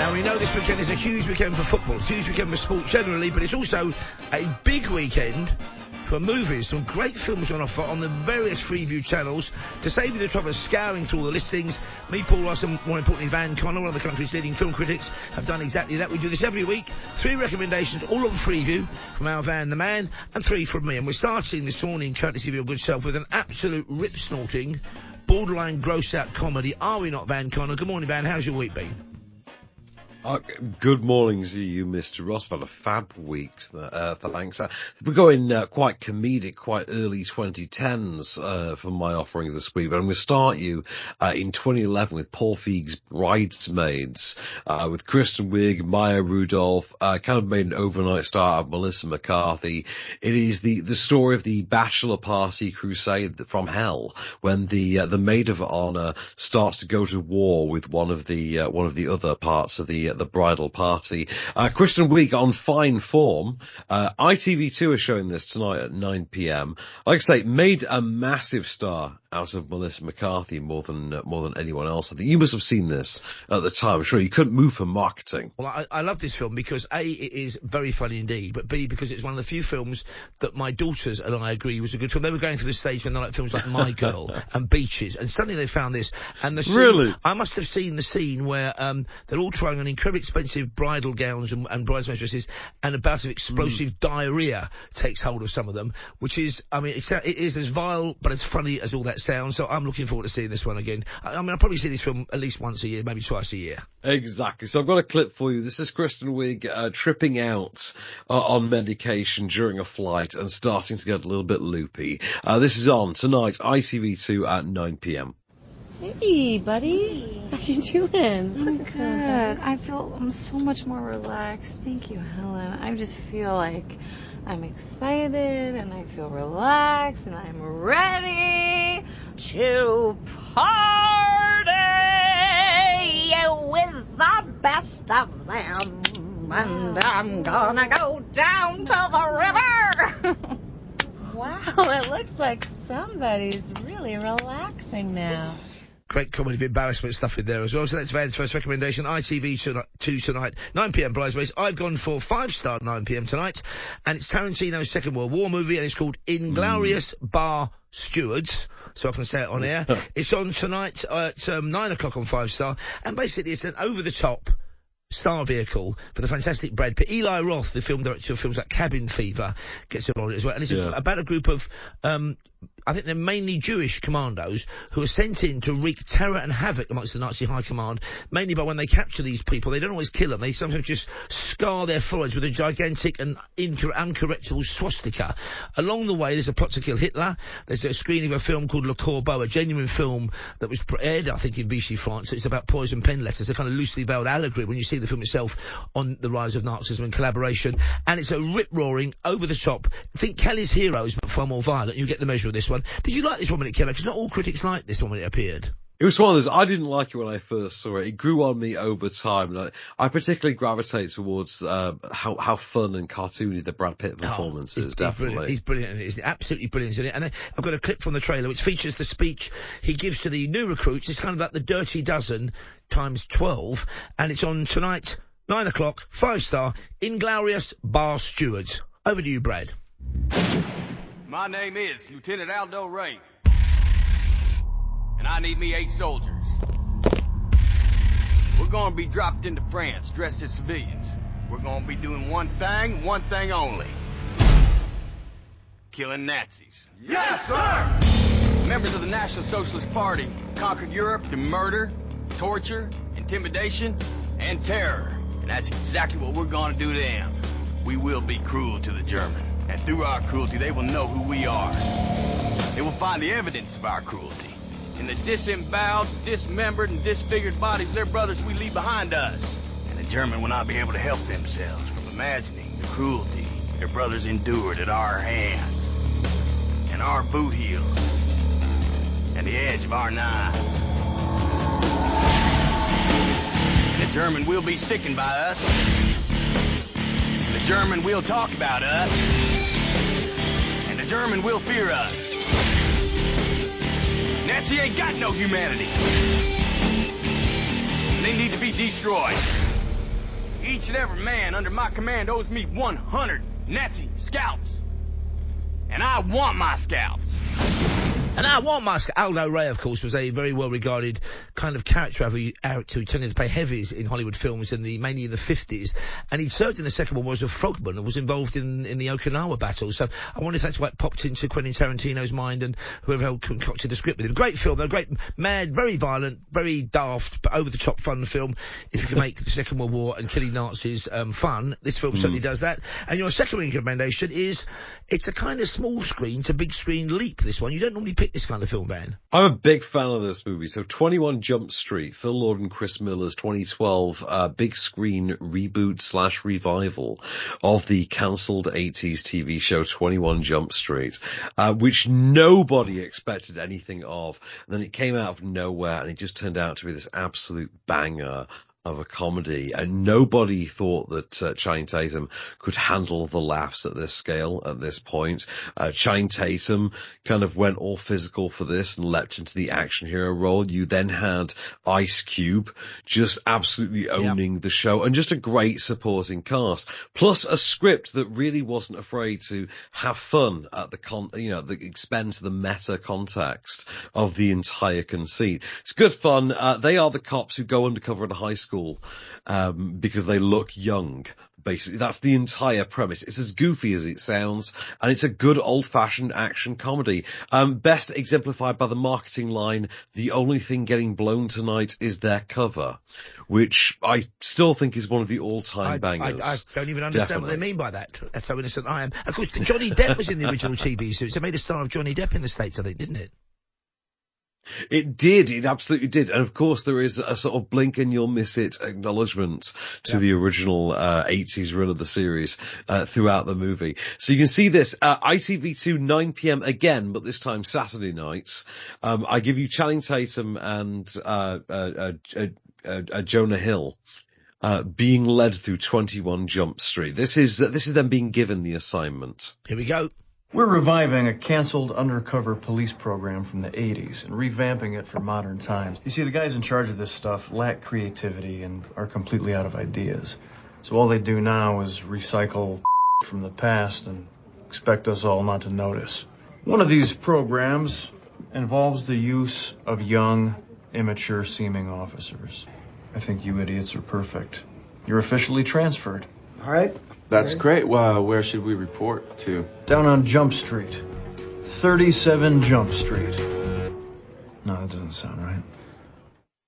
Now, we know this weekend is a huge weekend for football, a huge weekend for sport generally, but it's also a big weekend for movies. Some great films on offer on the various Freeview channels. To save you the trouble of scouring through all the listings, me, Paul Ross, and more importantly Van Connor, one of the country's leading film critics, have done exactly that. We do this every week. 3 recommendations, all on Freeview, from our Van the Man, and 3 from me. And we're starting this morning, courtesy of your good self, with an absolute rip-snorting, borderline gross-out comedy. Are we not, Van Connor? Good morning, Van. How's your week been? Good morning to you, Mr. Ross. I've had a fab week, thanks. We're going quite comedic, quite early 2010s for my offerings this week, but I'm going to start you in 2011 with Paul Feig's Bridesmaids, with Kristen Wiig, Maya Rudolph, kind of made an overnight star of Melissa McCarthy. It is the story of the bachelor party crusade from hell, when the maid of honor starts to go to war with one of the other parts of the bridal party. Kristen Wiig on fine form. ITV2 are showing this tonight at 9 p.m. Like I say, made a massive star out of Melissa McCarthy more than anyone else. I think you must have seen this at the time. I'm sure you couldn't move for marketing. Well, I love this film because A, it is very funny indeed, but B, because it's one of the few films that my daughters and I agree was a good film. They were going through the stage when they like films like My Girl and Beaches, and suddenly they found this. And the scene, really? I must have seen the scene where they're all trying on incredibly expensive bridal gowns and bridesmaids dresses, and a bout of explosive diarrhea takes hold of some of them, which is, I mean, it is as vile but as funny as all that sounds. So I'm looking forward to seeing this one again. I mean, I'll probably see this film at least once a year, maybe twice a year. Exactly. So I've got a clip for you. This is Kristen Wiig tripping out on medication during a flight and starting to get a little bit loopy. This is on tonight, ITV2 at 9 p.m. Hey, buddy. How you doing? I'm good. I'm so much more relaxed. Thank you, Helen. I just feel like I'm excited and I feel relaxed and I'm ready to party with the best of them. And I'm gonna go down to the river. Wow, it looks like somebody's really relaxing now. Great comedy of embarrassment stuff in there as well. So that's Van's first recommendation. ITV2 tonight, 9 p.m. Bridesmaids. I've gone for 5-star 9 p.m. tonight. And it's Tarantino's Second World War movie, and it's called Inglourious Bar Stewards. So I can say it on air. It's on tonight at 9 o'clock on 5-star. And basically it's an over-the-top star vehicle for the fantastic Brad Pitt. Eli Roth, the film director of films like Cabin Fever, gets involved as well. And it's about a group of, I think they're mainly Jewish commandos who are sent in to wreak terror and havoc amongst the Nazi high command, mainly by when they capture these people. They don't always kill them. They sometimes just scar their foreheads with a gigantic and uncorrectable swastika. Along the way, there's a plot to kill Hitler. There's a screening of a film called Le Corbeau, a genuine film that was aired, I think, in Vichy, France. It's about poison pen letters, a kind of loosely veiled allegory when you see the film itself on the rise of Nazism and collaboration. And it's a rip-roaring, over-the-top, think Kelly's Heroes, but far more violent. You get the measure of this one. Did you like this one when it came out? Because not all critics liked this one when it appeared. It was one of those, I didn't like it when I first saw it. It grew on me over time. And I particularly gravitate towards how fun and cartoony the Brad Pitt performance is, definitely. He's brilliant. He's absolutely brilliant in it. And then I've got a clip from the trailer which features the speech he gives to the new recruits. It's kind of like the Dirty Dozen times 12. And it's on tonight, 9 o'clock, 5-star, Inglourious Bar Stewards. Over to you, Brad. My name is Lieutenant Aldo Ray, and I need me 8 soldiers. We're gonna be dropped into France dressed as civilians. We're gonna be doing one thing only. Killing Nazis. Yes, sir! Members of the National Socialist Party conquered Europe through murder, torture, intimidation, and terror. And that's exactly what we're gonna do to them. We will be cruel to the Germans. And through our cruelty, they will know who we are. They will find the evidence of our cruelty in the disemboweled, dismembered, and disfigured bodies of their brothers we leave behind us. And the German will not be able to help themselves from imagining the cruelty their brothers endured at our hands, and our boot heels, and the edge of our knives. And the German will be sickened by us. And the German will talk about us. And the German will fear us. Nazi ain't got no humanity. They need to be destroyed. Each and every man under my command owes me 100 Nazi scalps. And I want my scalps. And I want my Aldo Ray, of course, was a very well-regarded kind of character who tended to play heavies in Hollywood films mainly in the 50s. And he'd served in the Second World War as a frogman and was involved in the Okinawa battle. So I wonder if that's what popped into Quentin Tarantino's mind and whoever concocted the script with him. Great film, though. Great, mad, very violent, very daft, but over-the-top fun film. If you can make the Second World War and killing Nazis fun, this film certainly does that. And your second recommendation is, it's a kind of small screen to big screen leap, this one. You don't normally pick this kind of film, Van. I'm a big fan of this movie. So 21 Jump Street, Phil Lord and Chris Miller's 2012 big screen reboot / revival of the cancelled 80s TV show 21 Jump Street, which nobody expected anything of. And then it came out of nowhere and it just turned out to be this absolute banger of a comedy, and nobody thought that Channing Tatum could handle the laughs at this scale at this point. Channing Tatum kind of went all physical for this and leapt into the action hero role. You then had Ice Cube just absolutely owning the show, and just a great supporting cast, plus a script that really wasn't afraid to have fun at the expense of the meta context of the entire conceit. It's good fun. They are the cops who go undercover at a high school because they look young. Basically, that's the entire premise. It's as goofy as it sounds, and it's a good old-fashioned action comedy. Best exemplified by the marketing line, "The only thing getting blown tonight is their cover," which I still think is one of the all-time bangers. I don't even understand what they mean by that. That's how innocent I am. Of course, Johnny Depp was in the original TV series. It made a star of Johnny Depp in the States, I think, didn't it? It did. It absolutely did. And of course, there is a sort of blink and you'll miss it acknowledgement to the original 80s run of the series throughout the movie. So you can see this ITV2 9 p.m. again, but this time Saturday nights. I give you Channing Tatum and Jonah Hill being led through 21 Jump Street. This is them being given the assignment. Here we go. We're reviving a canceled undercover police program from the 80s and revamping it for modern times. You see, the guys in charge of this stuff lack creativity and are completely out of ideas. So all they do now is recycle from the past and expect us all not to notice. One of these programs involves the use of young, immature-seeming officers. I think you idiots are perfect. You're officially transferred. All right. That's great. Well, where should we report to? Down on Jump Street. 37 Jump Street. No, that doesn't sound right.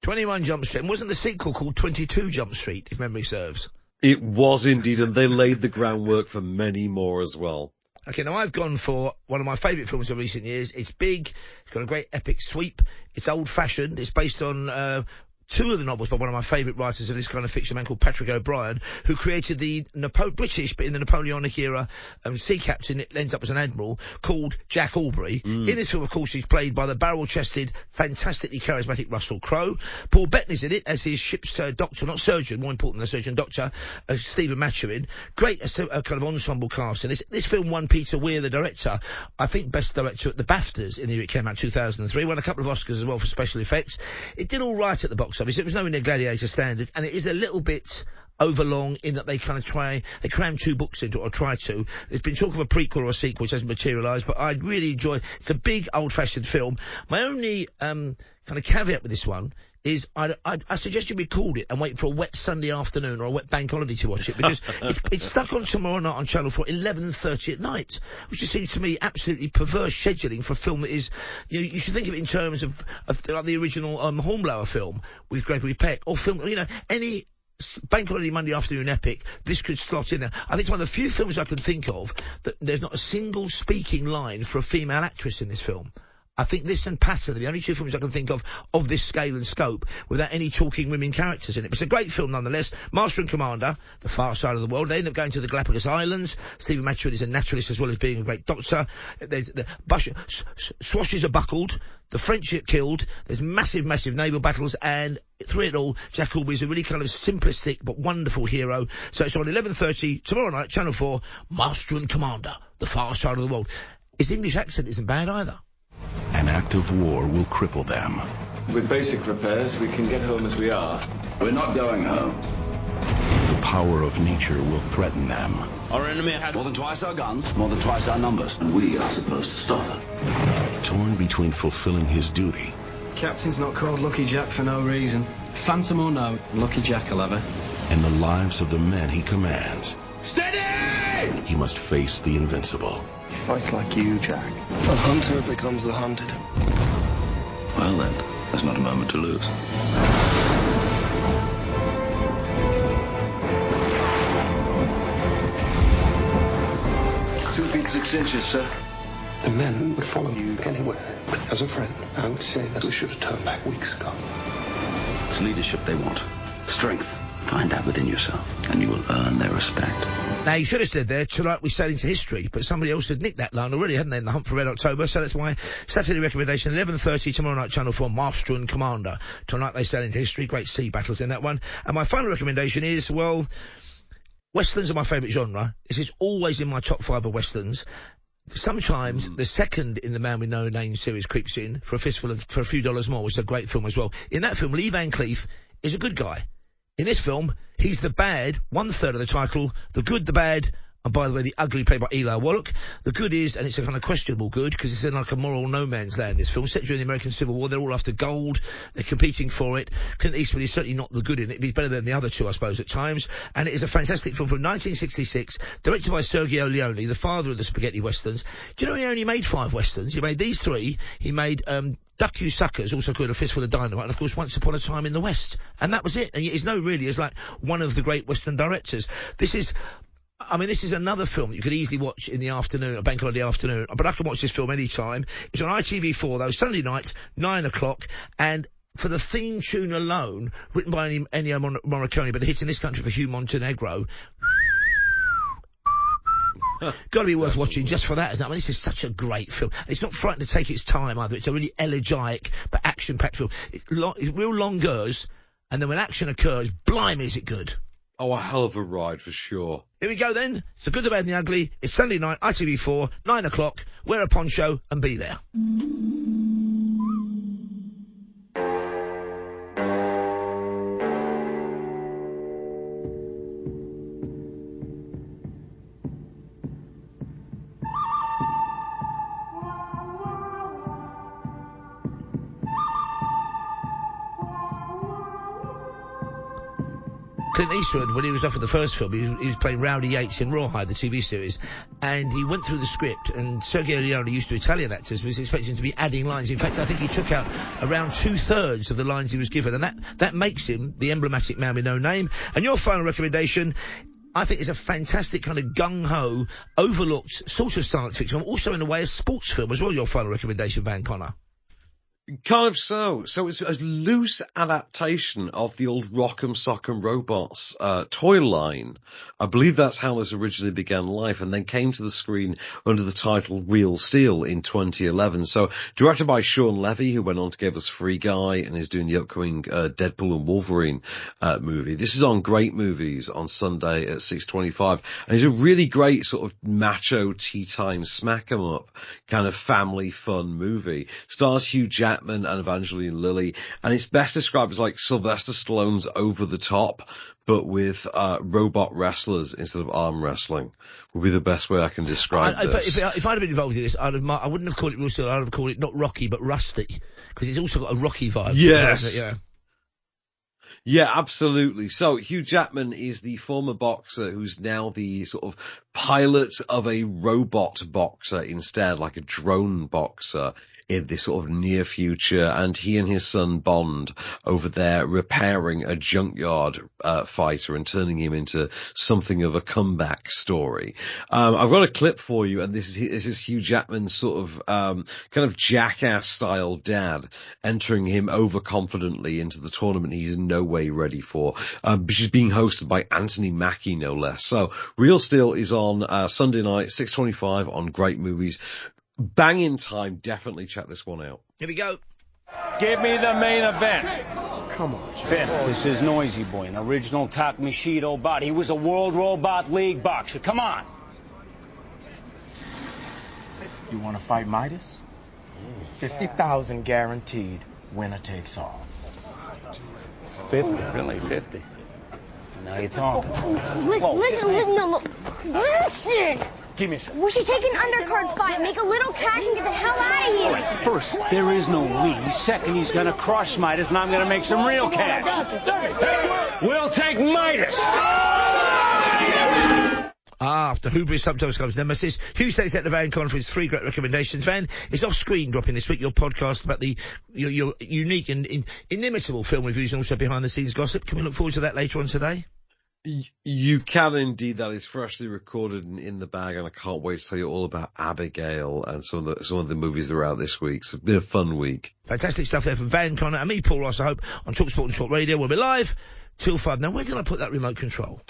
21 Jump Street. And wasn't the sequel called 22 Jump Street, if memory serves? It was indeed, and they laid the groundwork for many more as well. Okay, now I've gone for one of my favourite films of recent years. It's big. It's got a great epic sweep. It's old-fashioned. It's based on two of the novels by one of my favourite writers of this kind of fiction, a man called Patrick O'Brian, who created the British, but in the Napoleonic era, sea captain. It ends up as an admiral called Jack Aubrey. In this film, of course, he's played by the barrel-chested, fantastically charismatic Russell Crowe. Paul Bettany's in it as his ship's doctor, not surgeon, more important than a surgeon, doctor, Stephen Maturin. Great a kind of ensemble cast. And this film won Peter Weir, the director, I think best director at the BAFTAs in the year it came out, 2003. Won a couple of Oscars as well for special effects. It did all right at the box office. It was nowhere near Gladiator standards, and it is a little bit overlong in that they kind of they cram two books into it, or try to. There's been talk of a prequel or a sequel which hasn't materialised, but I really enjoy it. It's a big old-fashioned film. My only kind of caveat with this one is I suggest you record it and wait for a wet Sunday afternoon or a wet bank holiday to watch it, because it's stuck on tomorrow night on Channel 4, 11:30 at night, which just seems to me absolutely perverse scheduling for a film that is, you should think of it in terms of like the original Hornblower film with Gregory Peck, or film, any bank holiday Monday afternoon epic, this could slot in there. I think it's one of the few films I can think of that there's not a single speaking line for a female actress in this film. I think this and Pattern are the only two films I can think of this scale and scope without any talking women characters in it. But it's a great film nonetheless. Master and Commander, The Far Side of the World. They end up going to the Galapagos Islands. Stephen Maturin is a naturalist as well as being a great doctor. There's swashes are buckled. The French get killed. There's massive naval battles, and through it all, Jack Aubrey is a really kind of simplistic but wonderful hero. So it's on 11:30 tomorrow night, Channel 4, Master and Commander, The Far Side of the World. His English accent isn't bad either. An act of war will cripple them. With basic repairs, we can get home as we are. We're not going home. The power of nature will threaten them. Our enemy had more than twice our guns, more than twice our numbers, and we are supposed to stop it. Torn between fulfilling his duty. Captain's not called Lucky Jack for no reason. Phantom or no, Lucky Jack will have it. And the lives of the men he commands. Steady! He must face the invincible. He fights like you, Jack. A hunter becomes the hunted. Well then, there's not a moment to lose. 2 feet 6 inches, sir. The men would follow you anywhere. But as a friend, I would say that we should have turned back weeks ago. It's leadership they want. Strength. Find that within yourself, and you will earn their respect. Now, you should have said there, tonight we sail into history, but somebody else had nicked that line already, hadn't they, in the Hunt for Red October, so that's why Saturday recommendation, 11:30 tomorrow night, Channel 4, Master and Commander. Tonight they sail into history, great sea battles in that one. And my final recommendation is, well, Westerns are my favourite genre. This is always in my top 5 of Westerns. Sometimes the second in the Man with No Name series creeps in for a few dollars more, which is a great film as well. In that film, Lee Van Cleef is a good guy. In this film, he's the bad, 1/3 of the title, the good, the bad, and by the way, the ugly played by Eli Wallach. The good is, and it's a kind of questionable good, because it's in like a moral no man's land, this film. Set during the American Civil War, they're all after gold, they're competing for it. Clint Eastwood is certainly not the good in it, but he's better than the other two, I suppose, at times. And it is a fantastic film from 1966, directed by Sergio Leone, the father of the spaghetti westerns. Do you know he only made 5 westerns? He made these 3. He made, Duck You Suckers, also called A Fistful of Dynamite, and of course Once Upon a Time in the West. And that was it. And he's known really as like one of the great Western directors. This is another film you could easily watch in the afternoon, a bank holiday afternoon, but I can watch this film any time. It's on ITV4 though, Sunday night, 9 o'clock, and for the theme tune alone, written by Ennio Morricone, but it hits in this country for Hugh Montenegro, got to be worth watching just for that, isn't it? I mean, this is such a great film. It's not frightened to take its time either. It's a really elegiac but action-packed film. It's real long goes, and then when action occurs, blimey, is it good. Oh, a hell of a ride for sure. Here we go then. It's The Good, the Bad and the Ugly. It's Sunday night, ITV4, 9 o'clock. Wear a poncho and be there. Clint Eastwood, when he was offered the first film, he was playing Rowdy Yates in Rawhide, the TV series, and he went through the script, and Sergio Leone, used to Italian actors, was expecting to be adding lines. In fact, I think he took out around 2/3 of the lines he was given, and that makes him the emblematic Man with No Name. And your final recommendation, I think, is a fantastic kind of gung-ho, overlooked sort of science fiction, also in a way a sports film as well, your final recommendation, Van Connor. Kind of so. So it's a loose adaptation of the old Rock'em Sock'em Robots toy line. I believe that's how this originally began life, and then came to the screen under the title Real Steel in 2011. So directed by Sean Levy, who went on to give us Free Guy and is doing the upcoming Deadpool and Wolverine movie. This is on Great Movies on Sunday at 6:25, and it's a really great sort of macho tea time smack 'em up kind of family fun movie. Stars Hugh Jackman and Evangeline Lilly, and it's best described as like Sylvester Stallone's Over the Top, but with robot wrestlers instead of arm wrestling, would be the best way I can describe this. If I'd have been involved in this, I wouldn't have called it Real Steel, I'd have called it not Rocky, but Rusty, because it's also got a Rocky vibe. Yes. Yeah. Yeah, absolutely. So Hugh Jackman is the former boxer who's now the sort of pilot of a robot boxer instead, like a drone boxer in this sort of near future, and he and his son bond over there repairing a junkyard fighter and turning him into something of a comeback story. I've got a clip for you, and this is Hugh Jackman's sort of kind of jackass style dad entering him overconfidently into the tournament he's in no way ready for, which is being hosted by Anthony Mackie, no less. So Real Steel is on Sunday night, 6:25 on Great Movies. Bang in time. Definitely check this one out. Here we go. Give me the main event. Come on, Finn, this is Noisy Boy, an original Takmishido bot. He was a World Robot League boxer. Come on. You want to fight Midas? 50,000 guaranteed. Winner takes all. 50, really, 50. Now you're talking. Listen! Give me some. We should take an undercard fight, make a little cash, and get the hell out of here. First, there is no we. Second, he's gonna crush Midas, and I'm gonna make some real cash. We'll take Midas. After hubris sometimes comes nemesis. Hugh stays at the Van Conference. 3 great recommendations. Van, it's off screen dropping this week. Your podcast about your unique and inimitable film reviews and also behind the scenes gossip. Can we look forward to that later on today? You can indeed. That is freshly recorded and in the bag, and I can't wait to tell you all about Abigail and some of the movies that are out this week. It's been a fun week. Fantastic stuff there from Van Connor and me, Paul Ross. I hope on talkSPORT and talkRADIO. We'll be live till 5. Now, where did I put that remote control?